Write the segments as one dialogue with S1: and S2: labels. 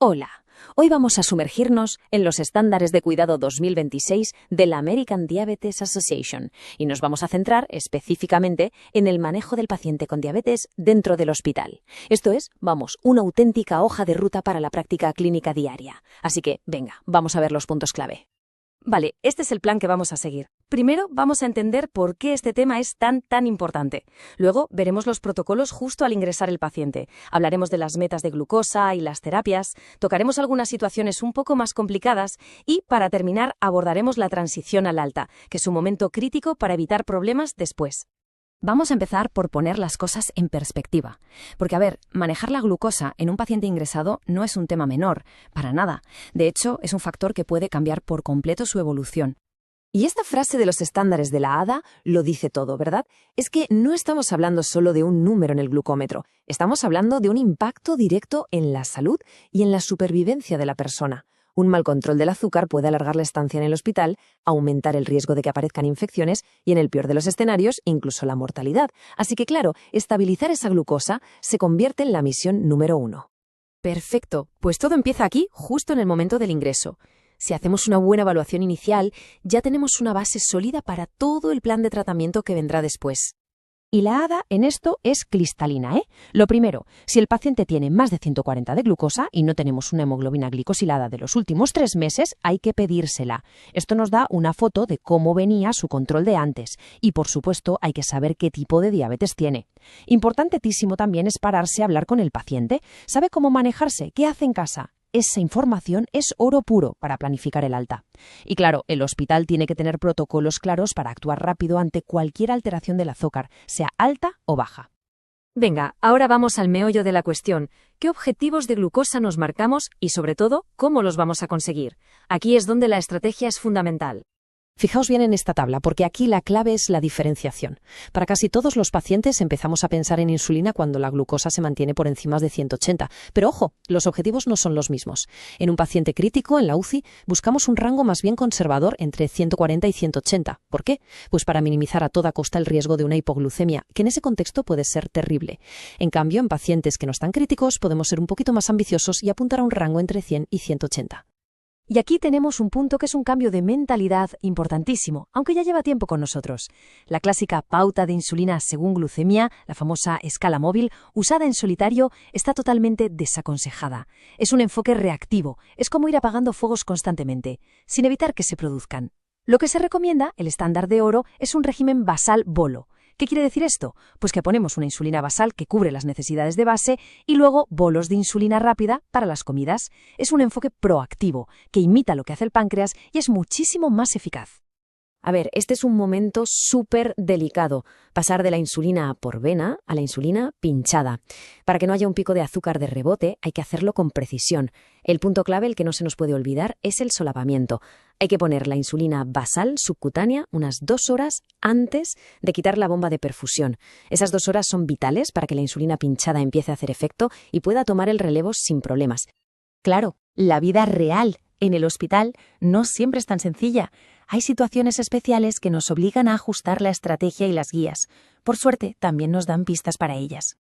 S1: Hola, hoy vamos a sumergirnos en los estándares de cuidado 2026 de la American Diabetes Association y nos vamos a centrar específicamente en el manejo del paciente con diabetes dentro del hospital. Esto es, una auténtica hoja de ruta para la práctica clínica diaria. Así que, venga, vamos a ver los puntos clave.
S2: Vale, este es el plan que vamos a seguir. Primero, vamos a entender por qué este tema es tan importante. Luego, veremos los protocolos justo al ingresar el paciente. Hablaremos de las metas de glucosa y las terapias, tocaremos algunas situaciones un poco más complicadas y, para terminar, abordaremos la transición al alta, que es un momento crítico para evitar problemas después. Vamos a empezar por poner las cosas en perspectiva. Porque, manejar la glucosa en un paciente ingresado no es un tema menor, para nada. De hecho, es un factor que puede cambiar por completo su evolución.
S1: Y esta frase de los estándares de la ADA lo dice todo, ¿verdad? Es que no estamos hablando solo de un número en el glucómetro, estamos hablando de un impacto directo en la salud y en la supervivencia de la persona. Un mal control del azúcar puede alargar la estancia en el hospital, aumentar el riesgo de que aparezcan infecciones y, en el peor de los escenarios, incluso la mortalidad. Así que, claro, estabilizar esa glucosa se convierte en la misión número 1.
S2: Perfecto, pues todo empieza aquí, justo en el momento del ingreso. Si hacemos una buena evaluación inicial, ya tenemos una base sólida para todo el plan de tratamiento que vendrá después.
S1: Y la ADA en esto es cristalina, Lo primero, si el paciente tiene más de 140 de glucosa y no tenemos una hemoglobina glicosilada de los últimos 3 meses, hay que pedírsela. Esto nos da una foto de cómo venía su control de antes. Y, por supuesto, hay que saber qué tipo de diabetes tiene. Importantísimo también es pararse a hablar con el paciente. ¿Sabe cómo manejarse? ¿Qué hace en casa? Esa información es oro puro para planificar el alta. Y claro, el hospital tiene que tener protocolos claros para actuar rápido ante cualquier alteración del azúcar, sea alta o baja.
S2: Venga, ahora vamos al meollo de la cuestión. ¿Qué objetivos de glucosa nos marcamos y, sobre todo, cómo los vamos a conseguir? Aquí es donde la estrategia es fundamental.
S1: Fijaos bien en esta tabla, porque aquí la clave es la diferenciación. Para casi todos los pacientes empezamos a pensar en insulina cuando la glucosa se mantiene por encima de 180. Pero ojo, los objetivos no son los mismos. En un paciente crítico, en la UCI, buscamos un rango más bien conservador entre 140 y 180. ¿Por qué? Pues para minimizar a toda costa el riesgo de una hipoglucemia, que en ese contexto puede ser terrible. En cambio, en pacientes que no están críticos, podemos ser un poquito más ambiciosos y apuntar a un rango entre 100 y 180.
S2: Y aquí tenemos un punto que es un cambio de mentalidad importantísimo, aunque ya lleva tiempo con nosotros. La clásica pauta de insulina según glucemia, la famosa escala móvil, usada en solitario, está totalmente desaconsejada. Es un enfoque reactivo, es como ir apagando fuegos constantemente, sin evitar que se produzcan. Lo que se recomienda, el estándar de oro, es un régimen basal bolo. ¿Qué quiere decir esto? Pues que ponemos una insulina basal que cubre las necesidades de base y luego bolos de insulina rápida para las comidas. Es un enfoque proactivo, que imita lo que hace el páncreas y es muchísimo más eficaz.
S1: Este es un momento súper delicado, pasar de la insulina por vena a la insulina pinchada. Para que no haya un pico de azúcar de rebote, hay que hacerlo con precisión. El punto clave, el que no se nos puede olvidar, es el solapamiento. Hay que poner la insulina basal subcutánea unas 2 horas antes de quitar la bomba de perfusión. Esas 2 horas son vitales para que la insulina pinchada empiece a hacer efecto y pueda tomar el relevo sin problemas. Claro, la vida real en el hospital no siempre es tan sencilla. Hay situaciones especiales que nos obligan a ajustar la estrategia y las guías. Por suerte, también nos dan pistas para ellas.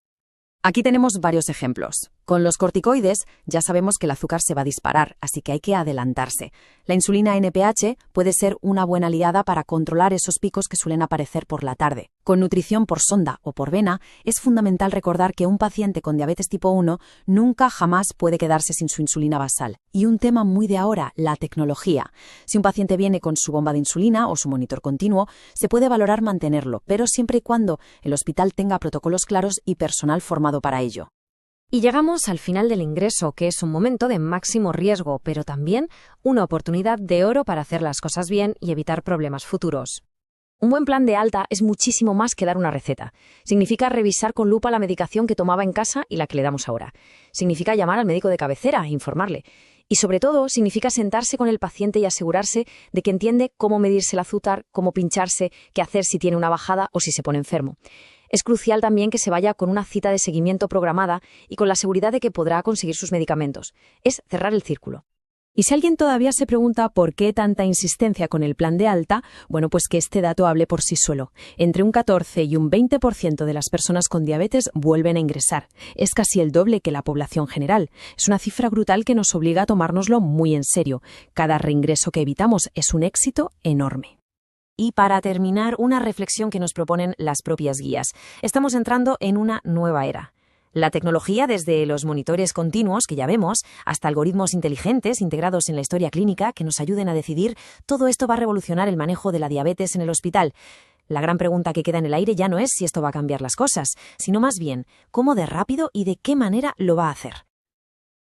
S2: Aquí tenemos varios ejemplos. Con los corticoides ya sabemos que el azúcar se va a disparar, así que hay que adelantarse. La insulina NPH puede ser una buena aliada para controlar esos picos que suelen aparecer por la tarde. Con nutrición por sonda o por vena, es fundamental recordar que un paciente con diabetes tipo 1 nunca jamás puede quedarse sin su insulina basal. Y un tema muy de ahora, la tecnología. Si un paciente viene con su bomba de insulina o su monitor continuo, se puede valorar mantenerlo, pero siempre y cuando el hospital tenga protocolos claros y personal formado para ello.
S1: Y llegamos al final del ingreso, que es un momento de máximo riesgo, pero también una oportunidad de oro para hacer las cosas bien y evitar problemas futuros. Un buen plan de alta es muchísimo más que dar una receta. Significa revisar con lupa la medicación que tomaba en casa y la que le damos ahora. Significa llamar al médico de cabecera e informarle. Y sobre todo, significa sentarse con el paciente y asegurarse de que entiende cómo medirse el azúcar, cómo pincharse, qué hacer si tiene una bajada o si se pone enfermo. Es crucial también que se vaya con una cita de seguimiento programada y con la seguridad de que podrá conseguir sus medicamentos. Es cerrar el círculo. Y si alguien todavía se pregunta por qué tanta insistencia con el plan de alta, bueno, pues que este dato hable por sí solo. Entre un 14 y un 20% de las personas con diabetes vuelven a ingresar. Es casi el doble que la población general. Es una cifra brutal que nos obliga a tomárnoslo muy en serio. Cada reingreso que evitamos es un éxito enorme. Y para terminar, una reflexión que nos proponen las propias guías. Estamos entrando en una nueva era. La tecnología, desde los monitores continuos que ya vemos, hasta algoritmos inteligentes integrados en la historia clínica que nos ayuden a decidir, todo esto va a revolucionar el manejo de la diabetes en el hospital. La gran pregunta que queda en el aire ya no es si esto va a cambiar las cosas, sino más bien cómo de rápido y de qué manera lo va a hacer.